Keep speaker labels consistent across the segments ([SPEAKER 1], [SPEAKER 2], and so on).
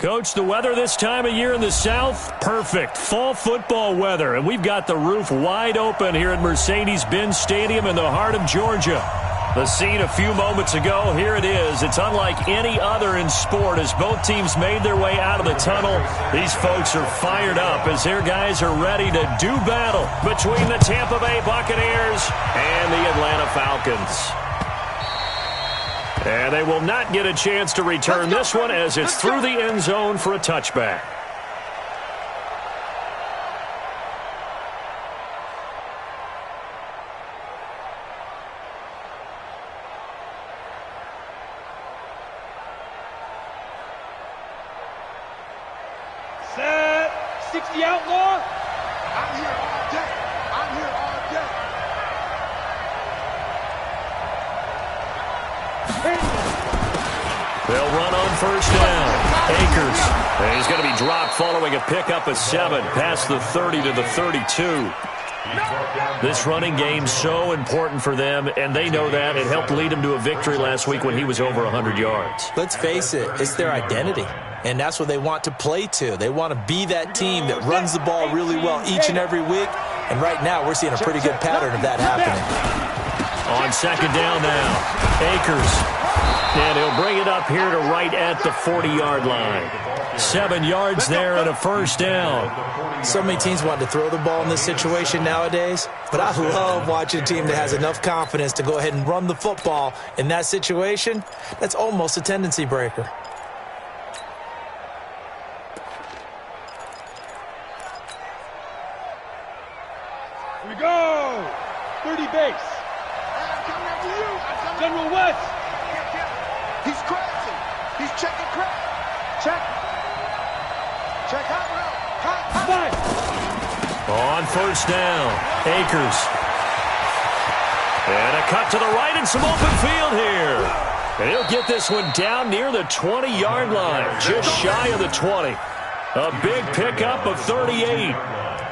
[SPEAKER 1] Coach, the weather this time of year in the South, perfect. Fall football weather, and we've got the roof wide open here at Mercedes-Benz Stadium in the heart of Georgia. The scene a few moments ago, here it is. It's unlike any other in sport as both teams made their way out of the tunnel. These folks are fired up as their guys are ready to do battle between the Tampa Bay Buccaneers and the Atlanta Falcons. And they will not get a chance to return this one as it's through the end zone for a touchback.
[SPEAKER 2] Set. 60 outlaw.
[SPEAKER 3] I'm here all day. I'm here all day.
[SPEAKER 1] They'll run on first down. Akers. And he's going to be dropped following a pickup of 7 past the 30 to the 32. This running game so important for them, and they know that. It helped lead them to a victory last week when he was over 100 yards.
[SPEAKER 4] Let's face it, it's their identity, and that's what they want to play to. They want to be that team that runs the ball really well each and every week, and right now we're seeing a pretty good pattern of that happening.
[SPEAKER 1] On second down now, Akers. And he'll bring it up here to right at the 40-yard line. 7 yards there and a first down.
[SPEAKER 4] So many teams want to throw the ball in this situation nowadays, but I love watching a team that has enough confidence to go ahead and run the football in that situation. That's almost a tendency breaker.
[SPEAKER 2] Here we go. 30 base.
[SPEAKER 3] I'm coming after you.
[SPEAKER 2] General West.
[SPEAKER 3] He's crazy. He's checking crack. Check. Check hot route.
[SPEAKER 2] Five.
[SPEAKER 1] On first down, Akers. And a cut to the right and some open field here. And he'll get this one down near the 20-yard line, just shy of the 20. A big pickup of 38.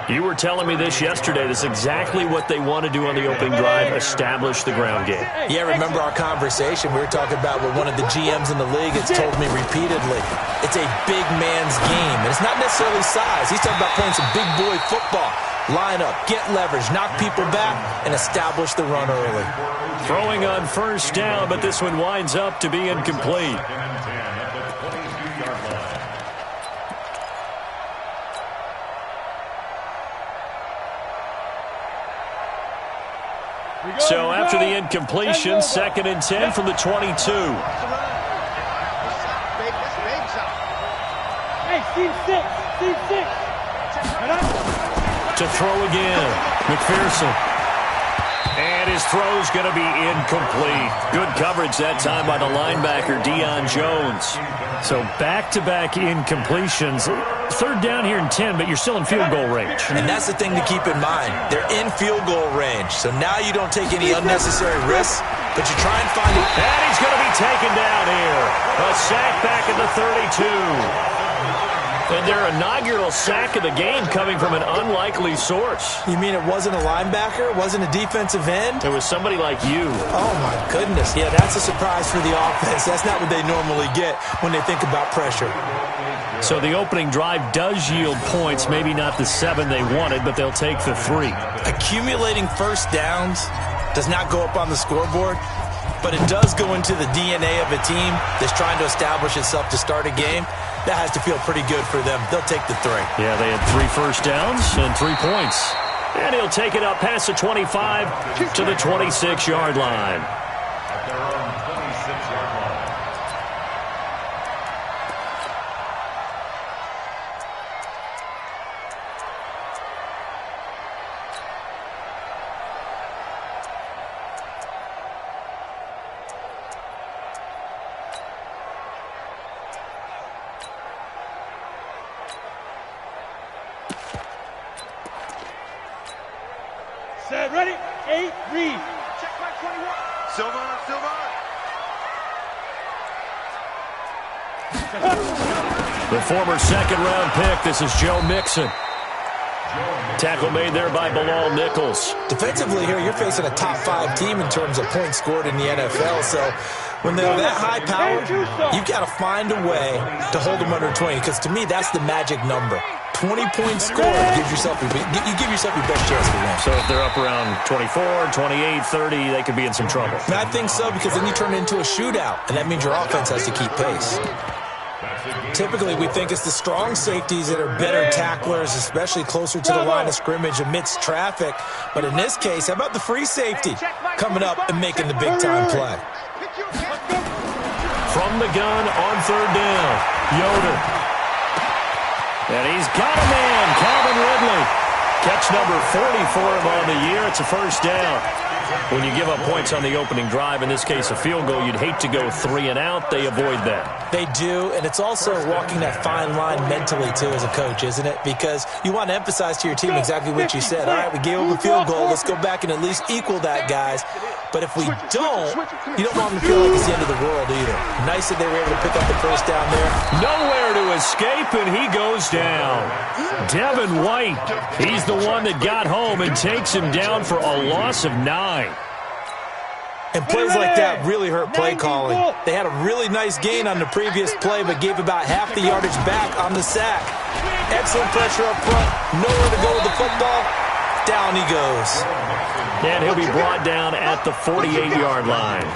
[SPEAKER 1] You were telling me this yesterday. This is exactly what they want to do on the opening drive, establish the ground game.
[SPEAKER 4] Yeah, remember our conversation? We were talking about what one of the GMs in the league has told me repeatedly. It's a big man's game, and it's not necessarily size. He's talking about playing some big boy football. Line up, get leverage, knock people back, and establish the run early.
[SPEAKER 1] Throwing on first down, but this one winds up to be incomplete. So after the incompletion, 2nd and 10 from the 22.
[SPEAKER 2] Hey, C6. C6.
[SPEAKER 1] To throw again, McPherson. And his throw's going to be incomplete. Good coverage that time by the linebacker, Deion Jones. So back-to-back incompletions. 3rd down here and 10, but you're still in field goal range.
[SPEAKER 4] And that's the thing to keep in mind. They're in field goal range. So now you don't take any unnecessary risks, but you try and find it.
[SPEAKER 1] And he's going to be taken down here. A sack back at the 32. And their inaugural sack of the game coming from an unlikely source.
[SPEAKER 4] You mean it wasn't a linebacker? It wasn't a defensive end?
[SPEAKER 1] It was somebody like you.
[SPEAKER 4] Oh, my goodness. Yeah, that's a surprise for the offense. That's not what they normally get when they think about pressure.
[SPEAKER 1] So the opening drive does yield points, maybe not the 7 they wanted, but they'll take the 3.
[SPEAKER 4] Accumulating first downs does not go up on the scoreboard, but it does go into the DNA of a team that's trying to establish itself to start a game. That has to feel pretty good for them. They'll take the 3.
[SPEAKER 1] Yeah, they had 3 first downs and 3 points. And he'll take it up past the 25 to the 26-yard line.
[SPEAKER 2] Set. Ready. 8. Read.
[SPEAKER 3] Check my 21. Silver.
[SPEAKER 1] The former 2nd-round pick, this is Joe Mixon. Tackle made there by Bilal Nichols.
[SPEAKER 4] Defensively here, you're facing a top 5 team in terms of points scored in the NFL, so When they're that high powered, you've got to find a way to hold them under 20, because to me, that's the magic number. 20-point score gives yourself you give yourself your best chance to win.
[SPEAKER 1] So if they're up around 24, 28, 30, they could be in some trouble.
[SPEAKER 4] And I think so, because then you turn it into a shootout, and that means your offense has to keep pace. Typically, we think it's the strong safeties that are better tacklers, especially closer to the line of scrimmage amidst traffic. But in this case, how about the free safety coming up and making the big-time play?
[SPEAKER 1] From the gun on third down, Yoder. And he's got a man, Calvin Ridley. Catch number 40 for him on the year. It's a first down. When you give up points on the opening drive, in this case a field goal, you'd hate to go 3 and out. They avoid that.
[SPEAKER 4] They do, and it's also walking that fine line mentally, too, as a coach, isn't it? Because you want to emphasize to your team exactly what you said. All right, we gave up a field goal. Let's go back and at least equal that, guys. But if we don't, you don't want them to feel like it's the end of the world either. Nice that they were able to pick up the first down there.
[SPEAKER 1] Nowhere to escape, and he goes down. Devin White, he's the one that got home and takes him down for a loss of 9.
[SPEAKER 4] And plays like that really hurt play calling. They had a really nice gain on the previous play, but gave about half the yardage back on the sack. Excellent pressure up front. Nowhere to go with the football. Down he goes.
[SPEAKER 1] And he'll be brought down at the 48-yard line.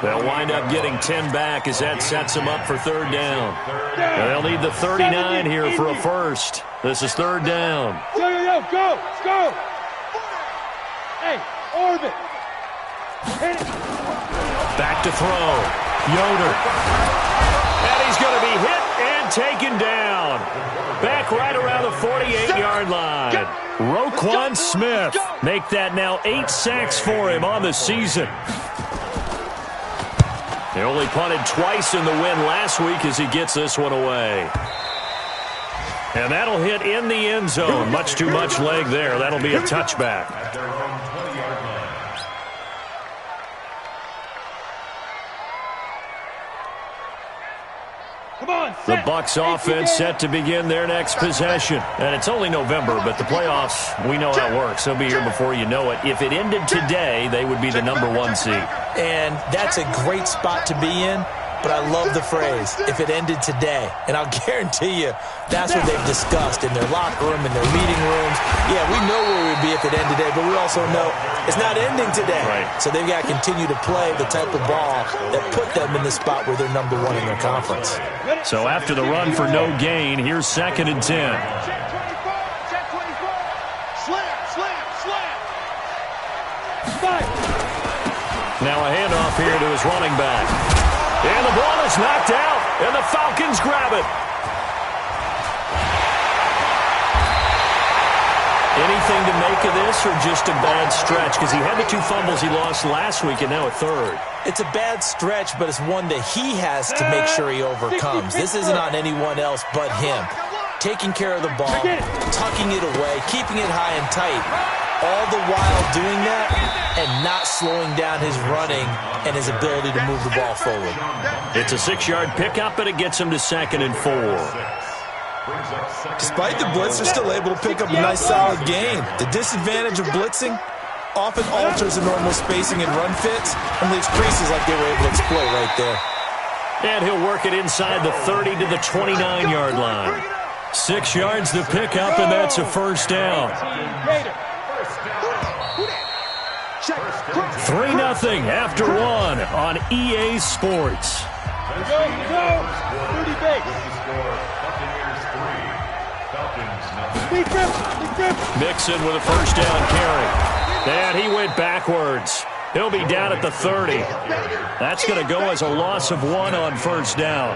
[SPEAKER 1] They'll wind up getting 10 back as that sets them up for third down. They'll need the 39 here for a first. This is third down.
[SPEAKER 2] Yo, go, let's go. Hey, orbit. Hit it.
[SPEAKER 1] Back to throw. Yoder. And he's going to be hit and taken down. Back right around the 48-yard line. Roquan Smith. Make that now 8 sacks for him on the season. He only punted twice in the win last week as he gets this one away. And that'll hit in the end zone. Much too much leg there. That'll be a touchback. The Bucs offense set to begin their next possession. And it's only November, but the playoffs, we know how it works. They'll be here before you know it. If it ended today, they would be the #1 seed.
[SPEAKER 4] And that's a great spot to be in. But I love the phrase, if it ended today. And I'll guarantee you, that's what they've discussed in their locker room, in their meeting rooms. Yeah, we know where we'd be if it ended today, but we also know it's not ending today.
[SPEAKER 1] Right.
[SPEAKER 4] So they've got to continue to play the type of ball that put them in the spot where they're #1 in their conference.
[SPEAKER 1] So after the run for no gain, here's 2nd and 10. Now a handoff here to his running back. And the ball is knocked out, and the Falcons grab it. Anything to make of this, or just a bad stretch? Because he had the 2 fumbles he lost last week, and now a third.
[SPEAKER 4] It's a bad stretch, but it's one that he has to make sure he overcomes. This isn't on anyone else but him. Taking care of the ball, tucking it away, keeping it high and tight. All the while doing that and not slowing down his running and his ability to move the ball forward.
[SPEAKER 1] It's a 6-yard pickup, and it gets him to 2nd and 4.
[SPEAKER 4] Despite the blitz, they're still able to pick up a nice solid gain. The disadvantage of blitzing often alters the normal spacing and run fits and leaves creases like they were able to exploit right there.
[SPEAKER 1] And he'll work it inside the 30 to the 29-yard line. 6 yards to pick up, and that's a first down. 3-0 after 1 on EA Sports.
[SPEAKER 2] Go, 30 base.
[SPEAKER 1] Mixon with a first down carry. And he went backwards. He'll be down at the 30. That's going to go as a loss of 1 on first down.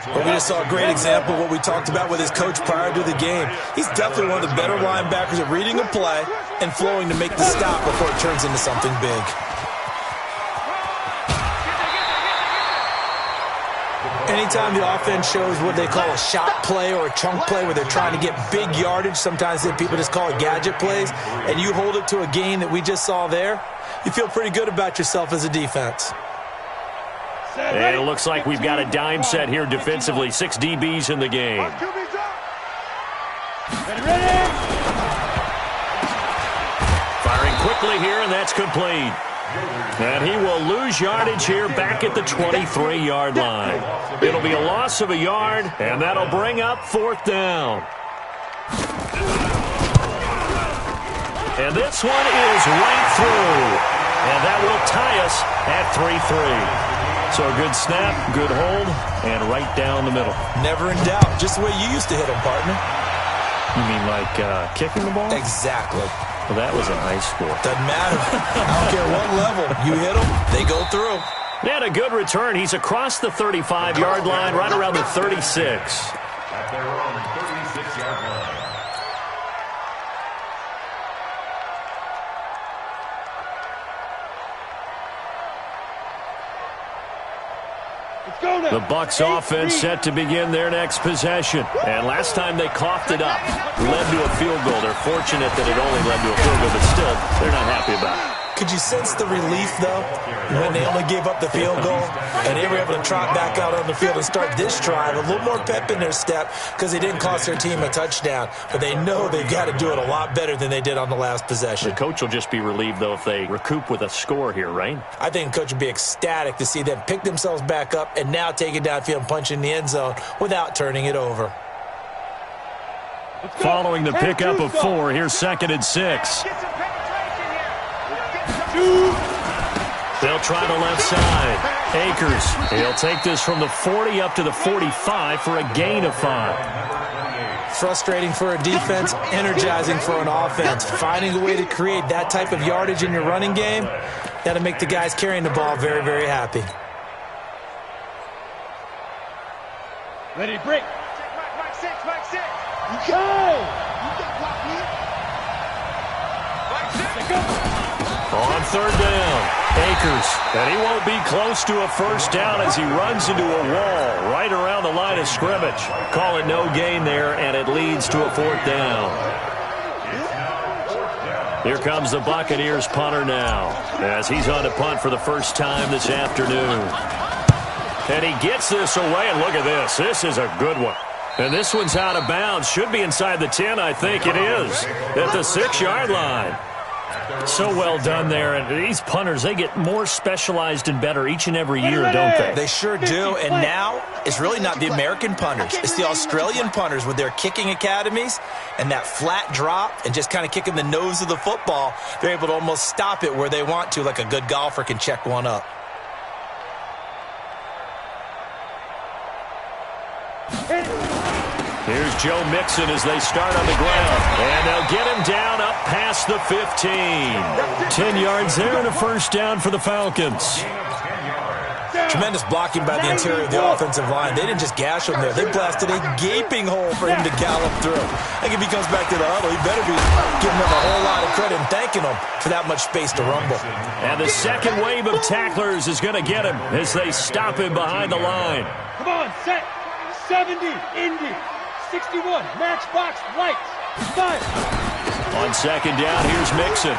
[SPEAKER 4] Well, we just saw a great example of what we talked about with his coach prior to the game. He's definitely one of the better linebackers at reading a play and flowing to make the stop before it turns into something big. Anytime the offense shows what they call a shot play or a chunk play where they're trying to get big yardage, sometimes people just call it gadget plays, and you hold it to a gain that we just saw there, you feel pretty good about yourself as a defense.
[SPEAKER 1] And it looks like we've got a dime set here defensively. 6 DBs in the game. Firing quickly here, and that's complete. And he will lose yardage here back at the 23-yard line. It'll be a loss of a yard, and that'll bring up 4th down. And this one is right through. And that will tie us at 3-3. So a good snap, good hold, and right down the middle.
[SPEAKER 4] Never in doubt. Just the way you used to hit them, partner.
[SPEAKER 1] You mean like kicking the ball?
[SPEAKER 4] Exactly.
[SPEAKER 1] Well, that was in high school.
[SPEAKER 4] Doesn't matter. I don't care what level. You hit them, they go through.
[SPEAKER 1] And a good return. He's across the 35-yard line, right around the 36.
[SPEAKER 3] At their own 36-yard line.
[SPEAKER 1] The Bucs offense set to begin their next possession. And last time they coughed it up, led to a field goal. They're fortunate that it only led to a field goal, but still, they're not happy about it.
[SPEAKER 4] Could you sense the relief, though, when they only gave up the field goal and they were able to trot back out on the field and start this drive? A little more pep in their step because they didn't cost their team a touchdown. But they know they've got to do it a lot better than they did on the last possession.
[SPEAKER 1] The coach will just be relieved, though, if they recoup with a score here, right?
[SPEAKER 4] I think the coach would be ecstatic to see them pick themselves back up and now take it downfield and punch in the end zone without turning it over.
[SPEAKER 1] Following the pickup of 4, here's 2nd and 6. They'll try the left side. Akers, he'll take this from the 40 up to the 45 for a gain of 5.
[SPEAKER 4] Frustrating for a defense, energizing for an offense. Finding a way to create that type of yardage in your running game, that'll make the guys carrying the ball very, very happy.
[SPEAKER 2] Ready to break.
[SPEAKER 3] Mike 6.
[SPEAKER 2] Go!
[SPEAKER 3] You got block me. Mike 6.
[SPEAKER 1] On 3rd down, Akers, and he won't be close to a first down as he runs into a wall right around the line of scrimmage. Call it no gain there, and it leads to a 4th down. Here comes the Buccaneers punter now, as he's on to punt for the first time this afternoon. And he gets this away, and look at this. This is a good one. And this one's out of bounds. Should be inside the 10, I think it is, at the 6-yard line. So well done there, and these punters, they get more specialized and better each and every year, don't they?
[SPEAKER 4] They sure do, and now it's really not the American punters. It's the Australian punters with their kicking academies and that flat drop and just kind of kicking the nose of the football. They're able to almost stop it where they want to, like a good golfer can check one up.
[SPEAKER 1] Here's Joe Mixon as they start on the ground. And they'll get him down up past the 15. 10 yards there and a first down for the Falcons.
[SPEAKER 4] Tremendous blocking by the interior of the offensive line. They didn't just gash him there. They blasted a gaping hole for him to gallop through. I think if he comes back to the huddle, he better be giving them a whole lot of credit and thanking them for that much space to rumble.
[SPEAKER 1] And the second wave of tacklers is going to get him as they stop him behind the line.
[SPEAKER 2] Come on, set. 70, Indy. 61, matchbox, lights, fire.
[SPEAKER 1] On 2nd down, here's Mixon.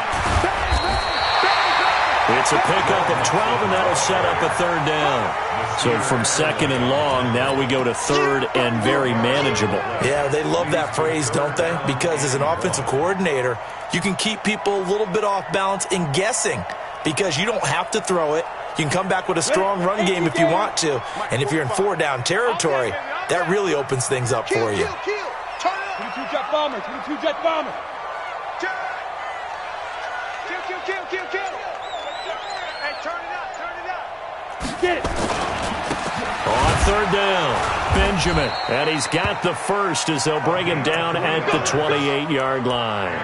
[SPEAKER 1] It's a pickup of 12, and that'll set up a 3rd down. So from 2nd and long, now we go to 3rd and very manageable.
[SPEAKER 4] Yeah, they love that phrase, don't they? Because as an offensive coordinator, you can keep people a little bit off balance in guessing because you don't have to throw it. You can come back with a strong run game if you want to. And if you're in 4-down territory, that really opens things up for you.
[SPEAKER 2] 22 jet bomber, 22 jet bomber.
[SPEAKER 3] Kill. Hey, turn it up.
[SPEAKER 2] Get it.
[SPEAKER 1] On 3rd down, Benjamin. And he's got the first as they'll bring him down at the 28-yard line.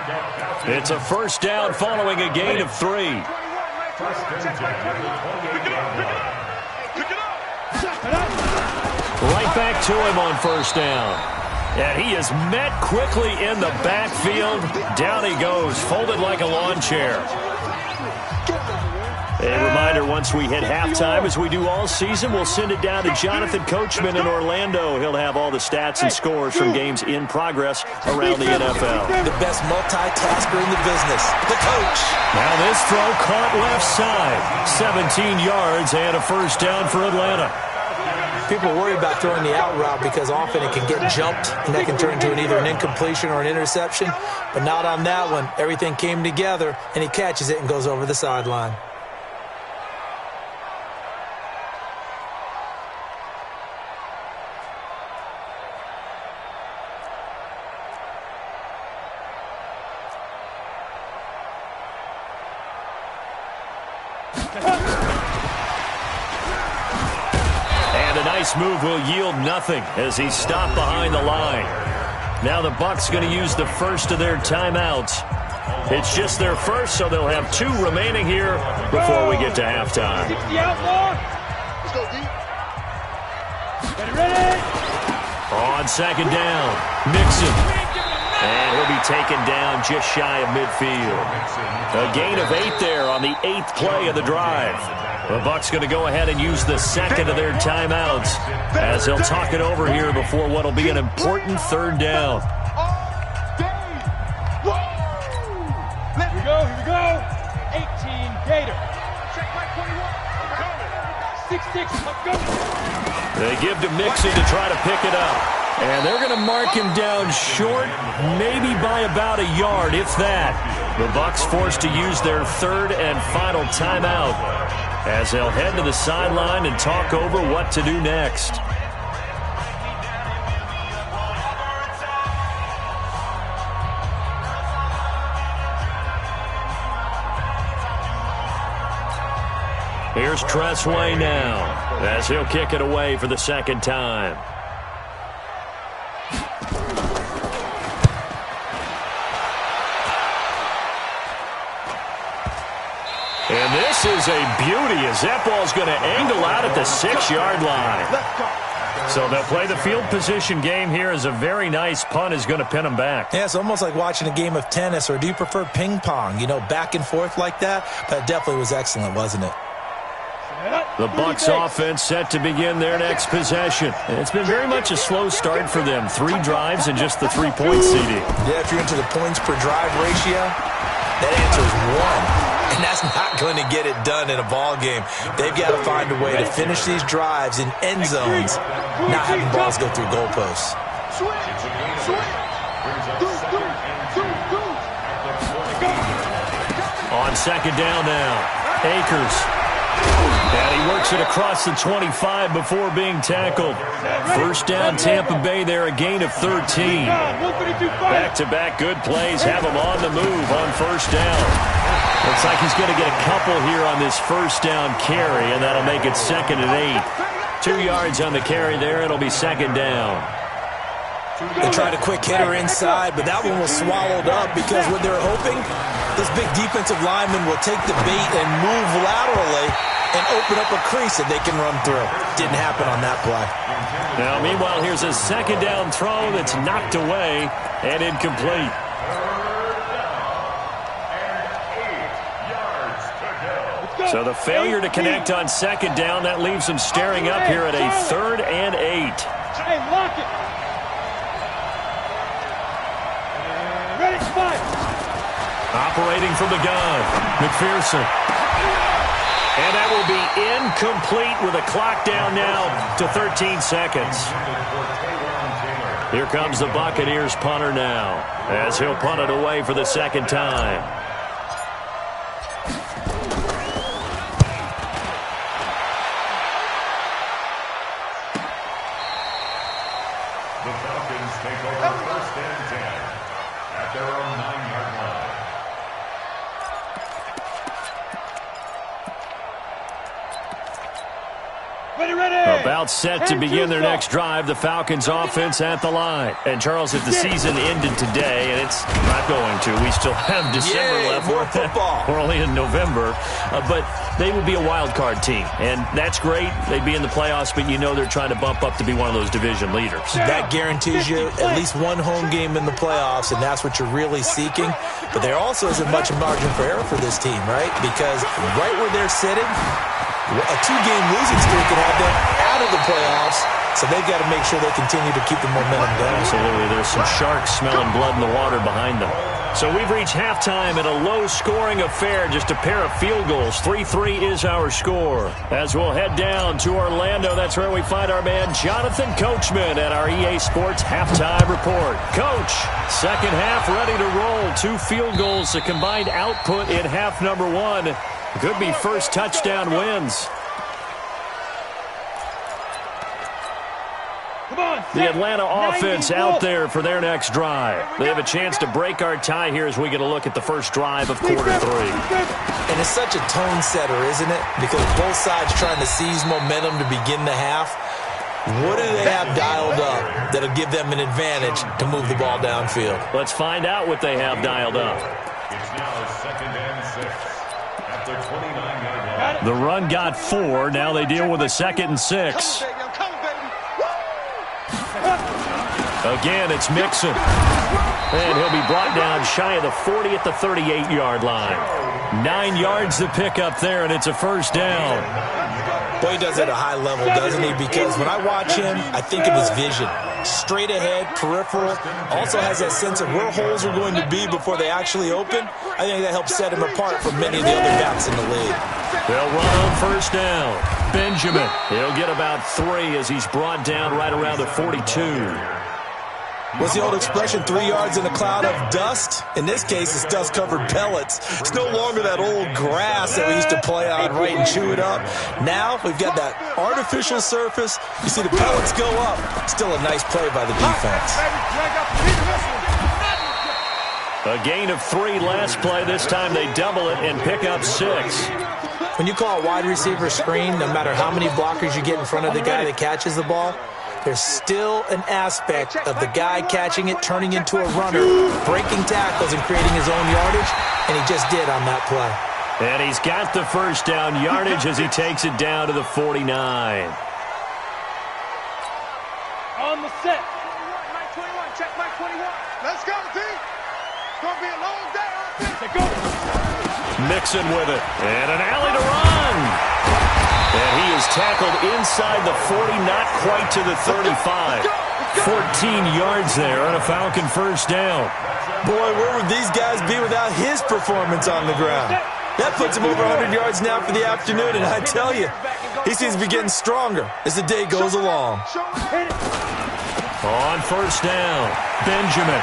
[SPEAKER 1] It's a first down following a gain of 3. Right back to him on 1st down. And he is met quickly in the backfield. Down he goes, folded like a lawn chair. A reminder, once we hit halftime, as we do all season, we'll send it down to Jonathan Coachman in Orlando. He'll have all the stats and scores from games in progress around the NFL.
[SPEAKER 4] The best multitasker in the business, the coach.
[SPEAKER 1] Now this throw caught left side. 17 yards and a first down for Atlanta.
[SPEAKER 4] People worry about throwing the out route because often it can get jumped, and that can turn into either an incompletion or an interception. But not on that one. Everything came together, and he catches it and goes over the sideline.
[SPEAKER 1] And a nice move will yield nothing as he's stopped behind the line. Now the Bucs going to use the first of their timeouts. It's just their first, so they'll have 2 remaining here before we get to halftime.
[SPEAKER 2] 60 outlaw.
[SPEAKER 3] Let's go deep.
[SPEAKER 2] Ready.
[SPEAKER 1] On second down, Mixon. And he'll be taken down just shy of midfield. A gain of 8 there on the 8th play of the drive. The Bucs going to go ahead and use the second of their timeouts as they'll talk it over here before what will be an important 3rd down.
[SPEAKER 2] Here we go. 18 Gator. 6-6, let's go.
[SPEAKER 1] They give to Mixon to try to pick it up. And they're going to mark him down short, maybe by about a yard, if that. The Bucs forced to use their 3rd and final timeout as they'll head to the sideline and talk over what to do next. Here's Tressway now as he'll kick it away for the 2nd time. And this is a beauty as that ball's going to angle out at the 6-yard line. So they'll play the field position game here as a very nice punt is going to pin them back.
[SPEAKER 4] Yeah, it's almost like watching a game of tennis, or do you prefer ping pong? You know, back and forth like that? That definitely was excellent, wasn't it?
[SPEAKER 1] The Bucs offense set to begin their next possession. And it's been very much a slow start for them. 3 drives and just the 3-point CD.
[SPEAKER 4] Yeah, if you're into the points per drive ratio, that answer is 1. And that's not going to get it done in a ball game. They've got to find a way to finish these drives in end zones, not having balls go through goalposts.
[SPEAKER 1] On second down now, Akers. And he works it across the 25 before being tackled. First down, Tampa Bay there, a gain of 13. Back-to-back good plays have him on the move on first down. Looks like he's going to get a couple here on this first down carry, and that'll make it 2nd and 8. 2 yards on the carry there. It'll be 2nd down.
[SPEAKER 4] They tried a quick hitter inside, but that one was swallowed up because what they're hoping, this big defensive lineman will take the bait and move laterally and open up a crease that they can run through. Didn't happen on that play.
[SPEAKER 1] Now, meanwhile, here's a 2nd down throw that's knocked away and incomplete. So the failure to connect on 2nd down, that leaves them staring up here at a 3rd and 8.
[SPEAKER 2] Hey, lock it. Ready, spot.
[SPEAKER 1] Operating from the gun, McPherson. And that will be incomplete with a clock down now to 13 seconds. Here comes the Buccaneers punter now as he'll punt it away for the 2nd time.
[SPEAKER 5] The Falcons take over 1st and 10 at their own 9-yard line.
[SPEAKER 1] About set to begin their next drive, the Falcons offense at the line. And Charles, if the season ended today, and it's not going to, we still have December left.
[SPEAKER 4] More football.
[SPEAKER 1] We're only in November, but they would be a wild card team, and that's great. They'd be in the playoffs, but you know they're trying to bump up to be one of those division leaders.
[SPEAKER 4] That guarantees you at least one home game in the playoffs, and that's what you're really seeking. But there also isn't much margin for error for this team, right? Because right where they're sitting, a 2-game losing streak could have them out of the playoffs, so they've got to make sure they continue to keep the momentum going.
[SPEAKER 1] Absolutely. There's some sharks smelling blood in the water behind them. So we've reached halftime in a low-scoring affair, just a pair of field goals. 3-3 is our score. As we'll head down to Orlando, that's where we find our man Jonathan Coachman at our EA Sports Halftime Report. Coach, second half ready to roll. 2 field goals, the combined output in half number 1. Could be first touchdown wins.
[SPEAKER 2] Come on,
[SPEAKER 1] The Atlanta offense out there for their next drive. They have a chance to break our tie here as we get a look at the first drive of quarter 3.
[SPEAKER 4] And it's such a tone setter, isn't it? Because both sides trying to seize momentum to begin the half. What do they have dialed up that'll give them an advantage to move the ball downfield?
[SPEAKER 1] Let's find out what they have dialed up.
[SPEAKER 5] It's now 2nd and 6 at the 29-yard line.
[SPEAKER 1] The run got 4. Now they deal with a 2nd and 6. Again, it's Mixon. And he'll be brought down shy of the 40 at the 38-yard line. 9 yards to pick up there, and it's a first down.
[SPEAKER 4] Boy, he does it at a high level, doesn't he? Because when I watch him, I think of his vision. Straight ahead, peripheral. Also has that sense of where holes are going to be before they actually open. I think that helps set him apart from many of the other backs in the league.
[SPEAKER 1] They'll run on first down. Benjamin, he'll get about 3 as he's brought down right around the 42.
[SPEAKER 4] What's the old expression, 3 yards in a cloud of dust? In this case, it's dust-covered pellets. It's no longer that old grass that we used to play on, right, and chew it up. Now we've got that artificial surface. You see the pellets go up. Still a nice play by the defense.
[SPEAKER 1] A gain of 3 last play. This time they double it and pick up 6.
[SPEAKER 4] When you call a wide receiver screen, no matter how many blockers you get in front of the guy that catches the ball, there's still an aspect of the guy catching it, turning into a runner, breaking tackles and creating his own yardage, and he just did on that play.
[SPEAKER 1] And he's got the first down yardage as he takes it down to the 49.
[SPEAKER 2] On the set.
[SPEAKER 3] Mike 21, check Mike 21. Let's go, team. It's going to be a long day on this.
[SPEAKER 2] Let's go.
[SPEAKER 1] Mixon with it. And an alley to run. And he is tackled inside the 40, not quite to the 35. 14 yards there on a Falcon first down.
[SPEAKER 4] Boy, where would these guys be without his performance on the ground? That puts him over 100 yards now for the afternoon, and I tell you, he seems to be getting stronger as the day goes along.
[SPEAKER 1] On first down, Benjamin.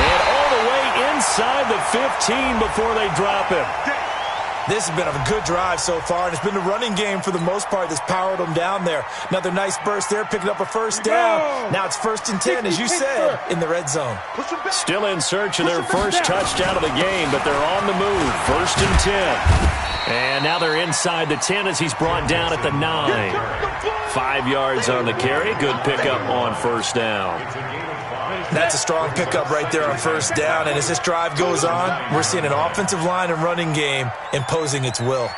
[SPEAKER 1] And all the way inside the 15 before they drop him.
[SPEAKER 4] This has been a good drive so far, and it's been the running game for the most part that's powered them down there. Another nice burst there, picking up a first down. Now it's 1st and 10, as you said, in the red zone.
[SPEAKER 1] Still in search of their first touchdown of the game, but they're on the move. 1st and 10. And now they're inside the 10 as he's brought down at the 9. 5 yards on the carry. Good pickup on first down.
[SPEAKER 4] That's a strong pickup right there on first down, and as this drive goes on, we're seeing an offensive line and running game imposing its will.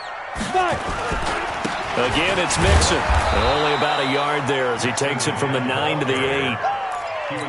[SPEAKER 1] Again, it's Mixon. And only about a yard there as he takes it from the 9 to the 8.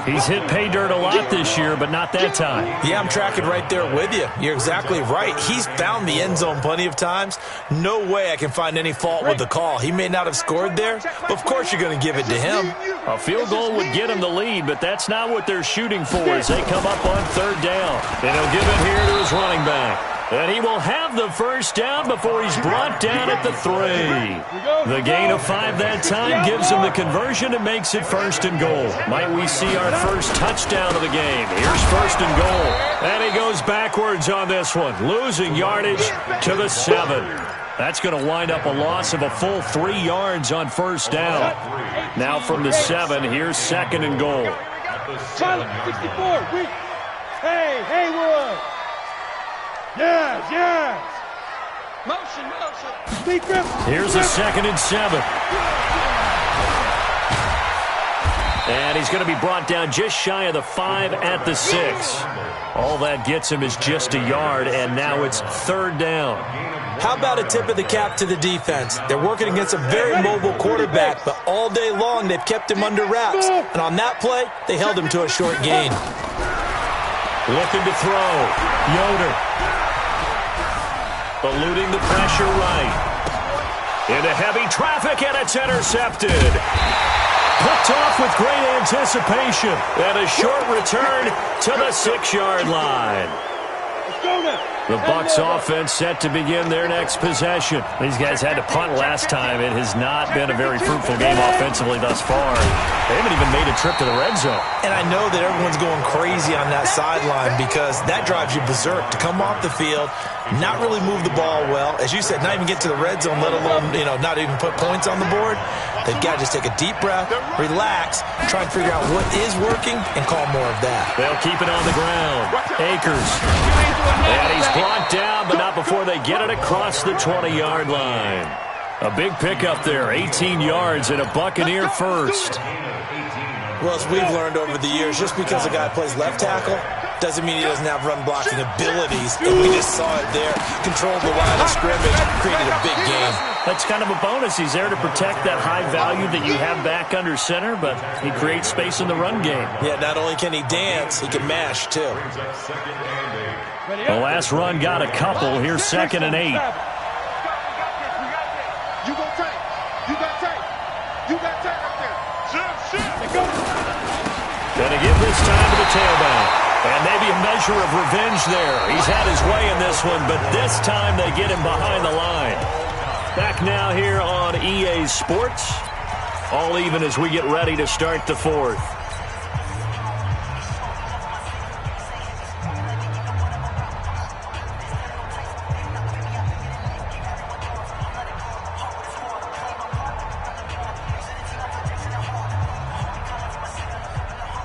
[SPEAKER 1] He's hit pay dirt a lot this year, but not that time.
[SPEAKER 4] Yeah, I'm tracking right there with you. You're exactly right. He's found the end zone plenty of times. No way I can find any fault with the call. He may not have scored there, but of course you're going to give it to him.
[SPEAKER 1] A field goal would get him the lead, but that's not what they're shooting for as they come up on 3rd down. And he'll give it here to his running back. And he will have the first down before he's brought down at the 3. The gain of 5 that time gives him the conversion and makes it 1st and goal. Might we see our first touchdown of the game? Here's 1st and goal. And he goes backwards on this one, losing yardage to the 7. That's going to wind up a loss of a full 3 yards on first down. Now from the 7, here's 2nd and goal.
[SPEAKER 2] Pilot 64, we. Hey, Haywood. Yes. Motion. Speed grip.
[SPEAKER 1] Here's a 2nd and 7. And he's going to be brought down just shy of the 5 at the 6. All that gets him is just a yard, and now it's 3rd down.
[SPEAKER 4] How about a tip of the cap to the defense? They're working against a very mobile quarterback, but all day long they've kept him under wraps. And on that play, they held him to a short gain.
[SPEAKER 1] Looking to throw. Yoder. Eluding the pressure right. Into heavy traffic, and it's intercepted. Picked off with great anticipation. And a short return to the 6-yard line.
[SPEAKER 2] Let's go now.
[SPEAKER 1] The Bucs offense set to begin their next possession. These guys had to punt last time. It has not been a very fruitful game offensively thus far. They haven't even made a trip to the red zone.
[SPEAKER 4] And I know that everyone's going crazy on that sideline because that drives you berserk to come off the field, not really move the ball well. As you said, not even get to the red zone, let alone, not even put points on the board. They've got to just take a deep breath, relax, try and figure out what is working, and call more of that.
[SPEAKER 1] They'll keep it on the ground. Akers. And he's brought down, but not before they get it across the 20-yard line. A big pickup there, 18 yards and a Buccaneer first.
[SPEAKER 4] Well, as we've learned over the years, just because a guy plays left tackle doesn't mean he doesn't have run-blocking abilities. And we just saw it there. Controlled the line of scrimmage, created a big game.
[SPEAKER 1] That's kind of a bonus. He's there to protect that high value that you have back under center, but he creates space in the run game.
[SPEAKER 4] Yeah, not only can he dance, he can mash, too.
[SPEAKER 1] The last run got a couple. Here's 2nd and 8.
[SPEAKER 3] You go tight. You got tight. You got tight up there.
[SPEAKER 1] Gonna give this time to the tailback. And maybe a measure of revenge there. He's had his way in this one, but this time they get him behind the line. Back now here on EA Sports. All even as we get ready to start the fourth.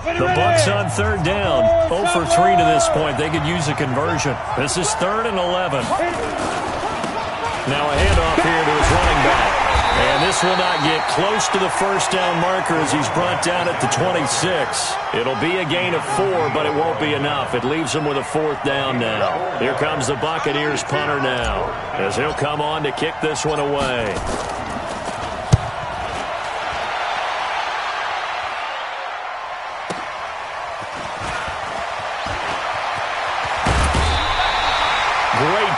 [SPEAKER 1] The Bucs on 3rd down. 0 for 3 to this point. They could use a conversion. This is 3rd and 11. Now a handoff here to his running back. And this will not get close to the first down marker as he's brought down at the 26. It'll be a gain of 4, but it won't be enough. It leaves him with a 4th down now. Here comes the Buccaneers punter now as he'll come on to kick this one away.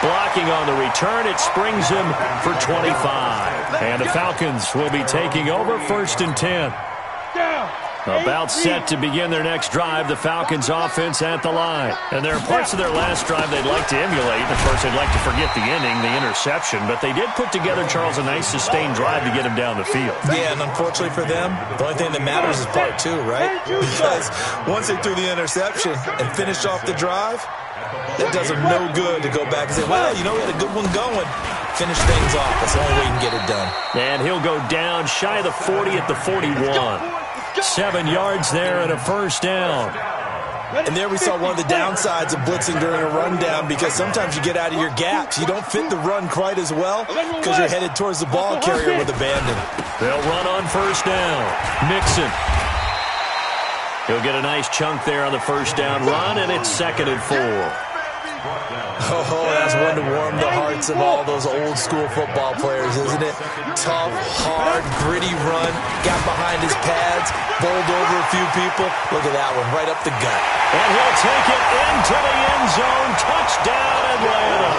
[SPEAKER 1] Blocking on the return, it springs him for 25. And the Falcons will be taking over 1st and 10. About set to begin their next drive, the Falcons offense at the line. And there are parts of their last drive they'd like to emulate. Of course, they'd like to forget the inning, the interception. But they did put together, Charles, a nice sustained drive to get him down the field.
[SPEAKER 4] Yeah, and unfortunately for them, the only thing that matters is part 2, right? Because once they threw the interception and finished off the drive, that does them no good to go back and say, well, we had a good one going. Finish things off. That's the only way you can get it done.
[SPEAKER 1] And he'll go down shy of the 40 at the 41. 7 yards there and a first down.
[SPEAKER 4] And there we saw one of the downsides of blitzing during a rundown because sometimes you get out of your gaps. You don't fit the run quite as well because you're headed towards the ball carrier with abandon.
[SPEAKER 1] They'll run on first down. Mixon. He'll get a nice chunk there on the first down run, and it's 2nd and 4.
[SPEAKER 4] Oh, that's one to warm the hearts of all those old school football players, isn't it? Tough, hard, gritty run, got behind his pads, bowled over a few people. Look at that one, right up the gut.
[SPEAKER 1] And he'll take it into the end zone. Touchdown, Atlanta.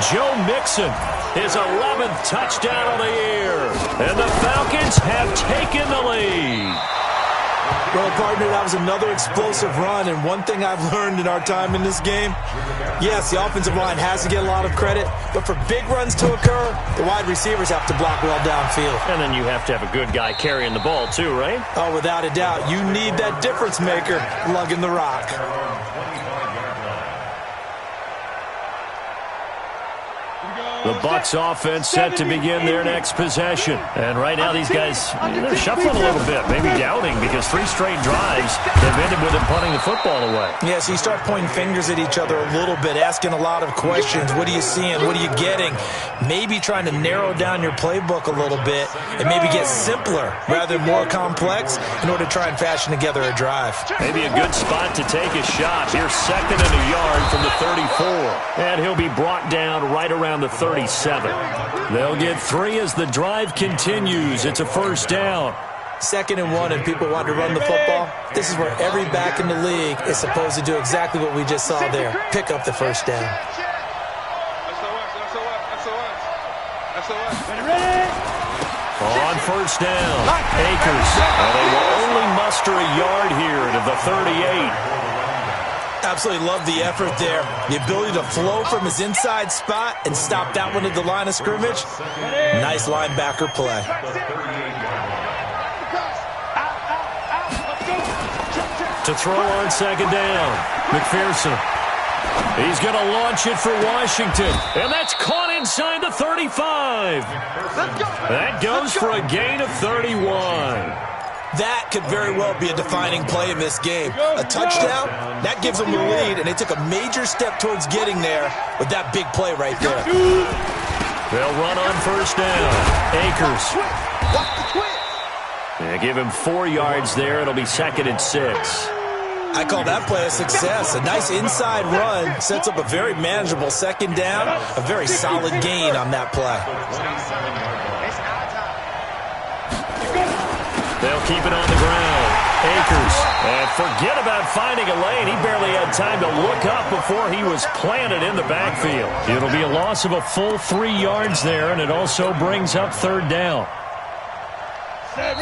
[SPEAKER 1] Joe Mixon, his 11th touchdown of the year. And the Falcons have taken the lead.
[SPEAKER 4] Well, partner, that was another explosive run, and one thing I've learned in our time in this game, yes, the offensive line has to get a lot of credit, but for big runs to occur, the wide receivers have to block well downfield.
[SPEAKER 1] And then you have to have a good guy carrying the ball too, right?
[SPEAKER 4] Oh, without a doubt. You need that difference maker lugging the rock.
[SPEAKER 1] The Bucs offense set to begin their next possession. And right now these guys, they're shuffling a little bit, maybe doubting, because 3 straight drives have ended with them punting the football away.
[SPEAKER 4] Yeah, so you start pointing fingers at each other a little bit, asking a lot of questions. What are you seeing? What are you getting? Maybe trying to narrow down your playbook a little bit and maybe get simpler rather than more complex in order to try and fashion together a drive.
[SPEAKER 1] Maybe a good spot to take a shot. Here's 2nd and a yard from the 34. And he'll be brought down right around the 37. They'll get 3 as the drive continues. It's a first down.
[SPEAKER 4] 2nd and 1, and people want to run the football. This is where every back in the league is supposed to do exactly what we just saw there. Pick up the first down.
[SPEAKER 1] On first down, Akers. Well, they will only muster a yard here to the 38.
[SPEAKER 4] Absolutely love the effort there. The ability to flow from his inside spot and stop that one at the line of scrimmage. Nice linebacker play.
[SPEAKER 1] To throw on second down, McPherson. He's going to launch it for Washington, and that's caught inside the 35. That goes for a gain of 31.
[SPEAKER 4] That could very well be a defining play in this game. A touchdown, that gives them the lead, and they took a major step towards getting there with that big play right there.
[SPEAKER 1] They'll run on first down. Akers. Yeah, give him 4 yards there. It'll be 2nd and 6.
[SPEAKER 4] I call that play a success. A nice inside run sets up a very manageable second down. A very solid gain on that play.
[SPEAKER 1] They'll keep it on the ground. Akers. And forget about finding a lane. He barely had time to look up before he was planted in the backfield. It'll be a loss of a full 3 yards there, and it also brings up 3rd down.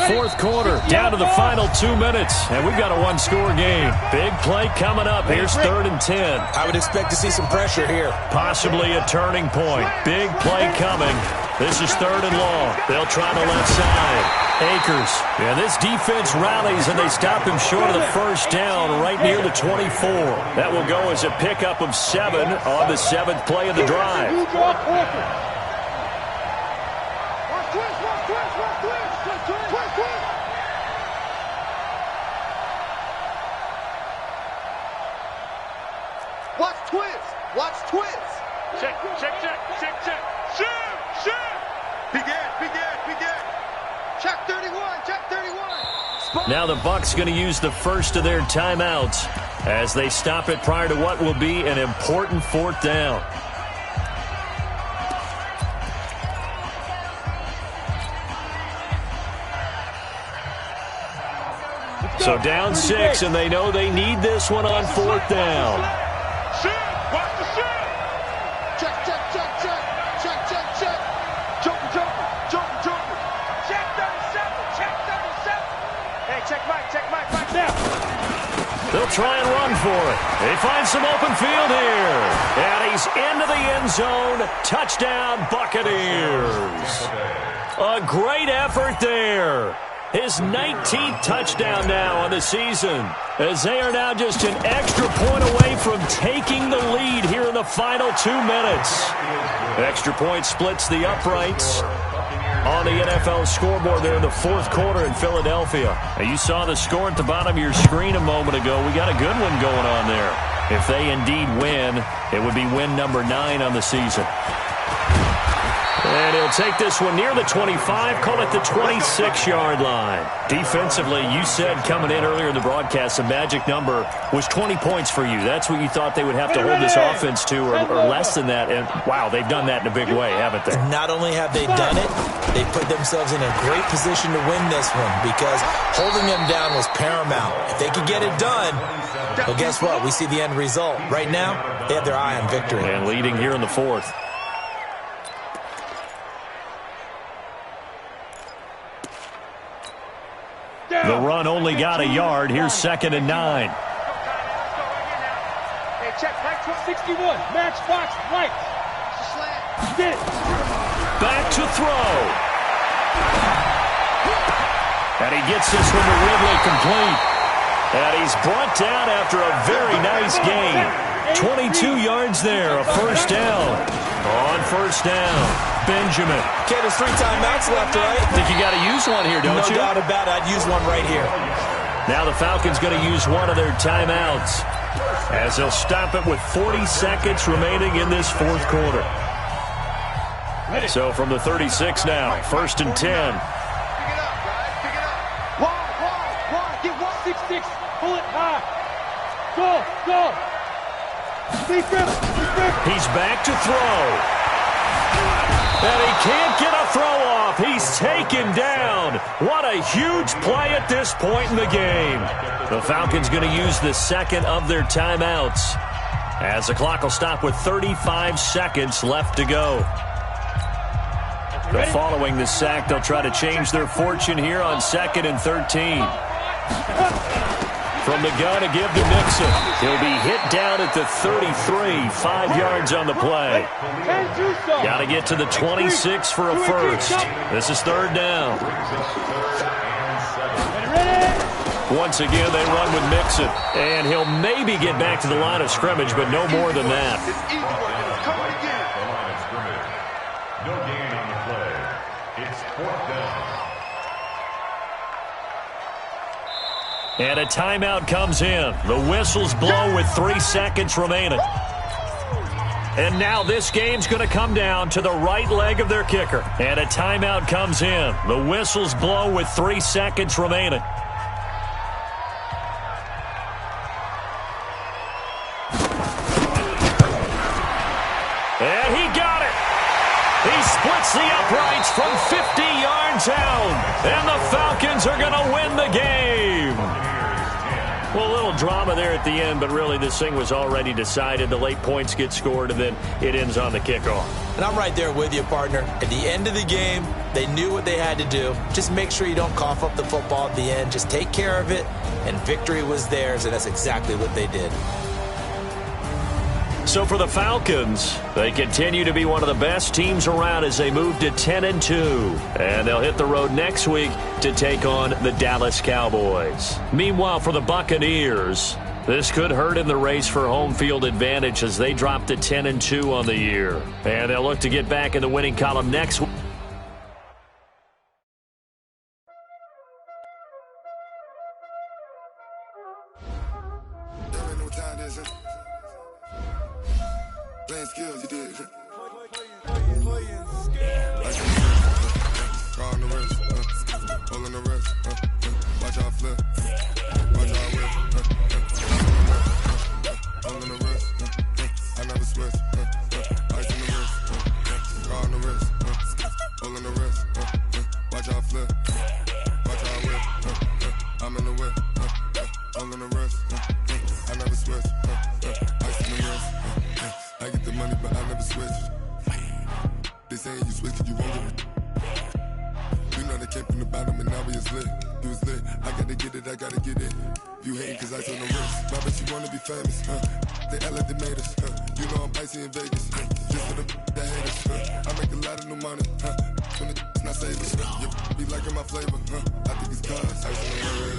[SPEAKER 1] 4th quarter, down to the final 2 minutes, and we've got a 1-score game. Big play coming up. Here's 3rd and 10.
[SPEAKER 4] I would expect to see some pressure here.
[SPEAKER 1] Possibly a turning point. Big play coming. This is 3rd and long. They'll try the left side. Akers. And this defense rallies, and they stop him short of the first down right near the 24. That will go as a pickup of 7 on the 7th play of the drive.
[SPEAKER 3] Watch twist. Watch twist.
[SPEAKER 2] Check. Shoot. Begin.
[SPEAKER 3] Check 31.
[SPEAKER 1] Now the Bucs going to use the first of their timeouts as they stop it prior to what will be an important 4th down. So down 6, and they know they need this one on 4th down.
[SPEAKER 2] Shoot. Watch the shoot.
[SPEAKER 3] Check. Joker.
[SPEAKER 2] Check 37. Hey, check Mike right now.
[SPEAKER 1] They'll try and run for it. They find some open field here. And he's into the end zone. Touchdown, Buccaneers. A great effort there. His 19th touchdown now on the season, as they are now just an extra point away from taking the lead here in the final 2 minutes. Extra point splits the uprights on the NFL scoreboard there in the 4th quarter in Philadelphia. Now, you saw the score at the bottom of your screen a moment ago. We got a good one going on there. If they indeed win, it would be win number 9 on the season. And he'll take this one near the 25, call it the 26-yard line. Defensively, you said coming in earlier in the broadcast, the magic number was 20 points for you. That's what you thought they would have to hold this offense to, or less than that. And, wow, they've done that in a big way, haven't they?
[SPEAKER 4] Not only have they done it, they put themselves in a great position to win this one because holding them down was paramount. If they could get it done, well, guess what? We see the end result. Right now, they have their eye on victory.
[SPEAKER 1] And leading here in the 4th. The run only got a yard. Here's 2nd and 9.
[SPEAKER 2] Hey, check Mike 61. Matchbox right. Get it.
[SPEAKER 1] Back to throw. And he gets this one to Ridley complete. And he's brought down after a very nice gain. 22 yards there, a first down. On first down, Benjamin.
[SPEAKER 4] Okay, there's 3 timeouts left, right?
[SPEAKER 1] I think you got to use one here, don't you?
[SPEAKER 4] No doubt about it. I'd use one right here.
[SPEAKER 1] Now the Falcons going to use one of their timeouts as they'll stop it with 40 seconds remaining in this 4th quarter. So from the 36 now, 1st and 10.
[SPEAKER 3] Pick it up, guys. Pick it up.
[SPEAKER 2] Wide. Get 166. Pull it high. Go. Defense.
[SPEAKER 1] He's back to throw. And he can't get a throw off. He's taken down. What a huge play at this point in the game. The Falcons going to use the 2nd of their timeouts as the clock will stop with 35 seconds left to go. Following the sack, they'll try to change their fortune here on 2nd and 13. from the gun to give to Mixon. He'll be hit down at the 33, 5 yards on the play. Got to get to the 26 for a first. This is third down. Once again, they run with Mixon. And he'll maybe get back to the line of scrimmage, but no more than that.
[SPEAKER 5] No gain on the play. It's fourth down.
[SPEAKER 1] And a timeout comes in. The whistles blow with 3 seconds remaining. And now this game's going to come down to the right leg of their kicker. And a timeout comes in. The whistles blow with 3 seconds remaining. And he got it. He splits the uprights from 50 yards out. And the Falcons are going to win the game. Well, a little drama there at the end, but really this thing was already decided. The late points get scored, and then it ends on the kickoff.
[SPEAKER 4] And I'm right there with you, partner. At the end of the game, they knew what they had to do. Just make sure you don't cough up the football at the end. Just take care of it, and victory was theirs, and that's exactly what they did.
[SPEAKER 1] So for the Falcons, they continue to be one of the best teams around as they move to 10-2. And they'll hit the road next week to take on the Dallas Cowboys. Meanwhile, for the Buccaneers, this could hurt in the race for home field advantage as they drop to 10-2 on the year. And they'll look to get back in the winning column next week.
[SPEAKER 6] Playing skills, you did. Car on the wrist, hold on the wrist, watch how I flip, watch how I whip, hold on the wrist, I never switch, ice on the wrist, car on the wrist, hold on the wrist, watch how I flip, watch how I whip, I'm in the whip, hold on the wrist, I never switch, ice on the wrist. I get the money, but I never switch. They saying you switch, you won't get it. You know they came from the bottom and now we is lit. You was lit, I gotta get it, I gotta get it. You hating cause I told the wrist. My bitch, you wanna be famous, They act like they made us, You know I'm icy in Vegas, just for the that hate us, I make a lot of new money, When it's not saving, you be liking my flavor, I think it's cause ice on the wrist.